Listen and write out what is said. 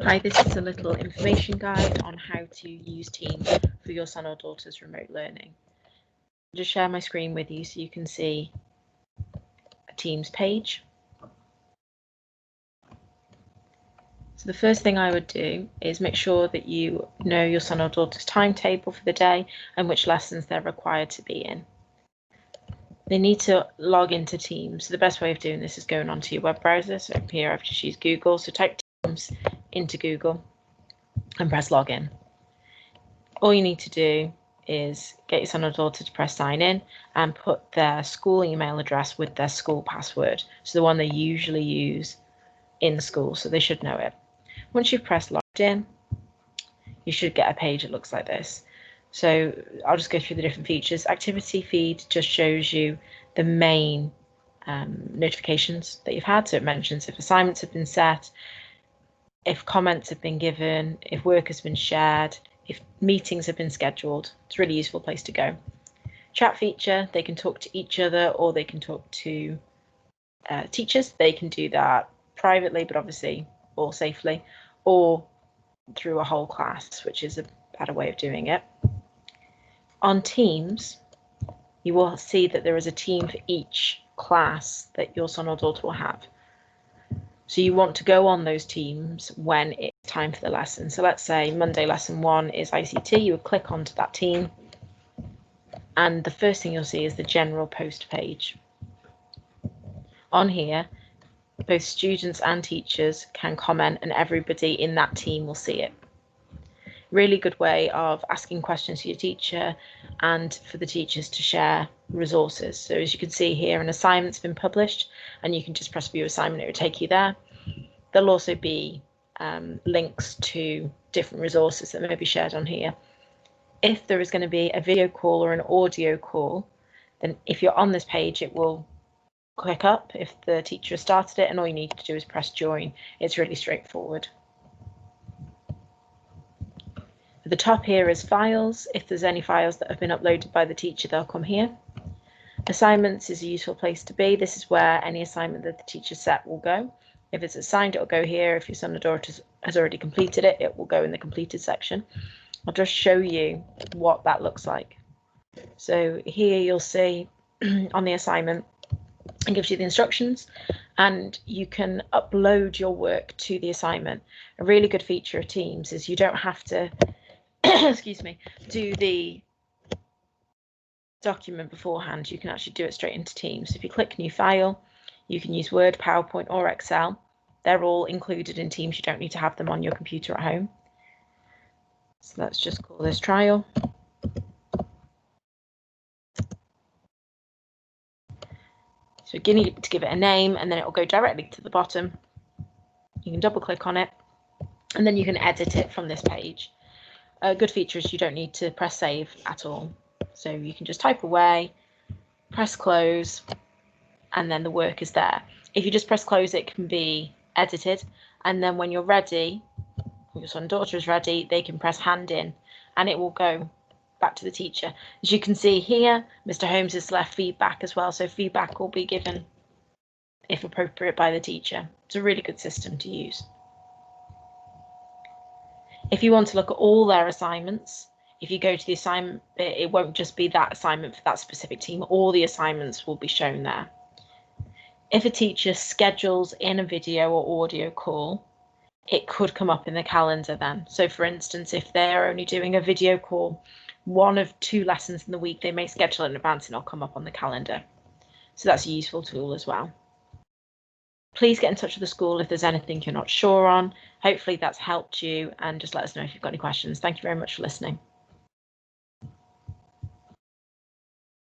Hi, this is a little information guide on how to use Teams for your son or daughter's remote learning. I'll just share my screen with you so you can see a Teams page. So the first thing I would do is make sure that you know your son or daughter's timetable for the day and which lessons they're required to be in. They need to log into Teams. So the best way of doing this is going onto your web browser. So here I've just used Google. So type Teams into Google and press login. All you need to do is get your son or daughter to press sign in and put their school email address with their school password. So the one they usually use in school, so they should know it. Once you've pressed logged in, you should get a page that looks like this. So I'll just go through the different features. Activity feed just shows you the main notifications that you've had. So it mentions if assignments have been set, if comments have been given, if work has been shared, if meetings have been scheduled. It's a really useful place to go. Chat feature, they can talk to each other or they can talk to teachers. They can do that privately, but obviously all safely, or through a whole class, which is a better way of doing it. On Teams, you will see that there is a team for each class that your son or daughter will have. So you want to go on those teams when it's time for the lesson. So let's say Monday lesson 1 is ICT, you would click onto that team and the first thing you'll see is the general post page. On here, both students and teachers can comment and everybody in that team will see it. Really good way of asking questions to your teacher and for the teachers to share resources. So as you can see here, an assignment's been published and you can just press view assignment, it will take you there. There'll also be links to different resources that may be shared on here. If there is going to be a video call or an audio call, then if you're on this page, it will click up if the teacher has started it, and all you need to do is press join. It's really straightforward. At the top here is files. If there's any files that have been uploaded by the teacher, they'll come here. Assignments is a useful place to be. This is where any assignment that the teacher set will go. If it's assigned, it'll go here. If your son or daughter has already completed it, it will go in the completed section. I'll just show you what that looks like. So here you'll see on the assignment, it gives you the instructions and you can upload your work to the assignment. A really good feature of Teams is you don't have to excuse me, do the document beforehand. You can actually do it straight into Teams. If you click new file, you can use Word, PowerPoint or Excel. They're all included in Teams. You don't need to have them on your computer at home. So let's just call this trial. So you need to give it a name and then it will go directly to the bottom. You can double click on it and then you can edit it from this page. A good feature is you don't need to press save at all. So you can just type away, press close, and then the work is there. If you just press close, it can be edited. And then when you're ready, your son and daughter is ready, they can press hand in and it will go back to the teacher. As you can see here, Mr. Holmes has left feedback as well. So feedback will be given, if appropriate, by the teacher. It's a really good system to use. If you want to look at all their assignments, if you go to the assignment, it won't just be that assignment for that specific team. All the assignments will be shown there. If a teacher schedules in a video or audio call, it could come up in the calendar then. So for instance, if they're only doing a video call, 1 of 2 lessons in the week, they may schedule it in advance and it'll come up on the calendar. So that's a useful tool as well. Please get in touch with the school if there's anything you're not sure on. Hopefully that's helped you, and just let us know if you've got any questions. Thank you very much for listening.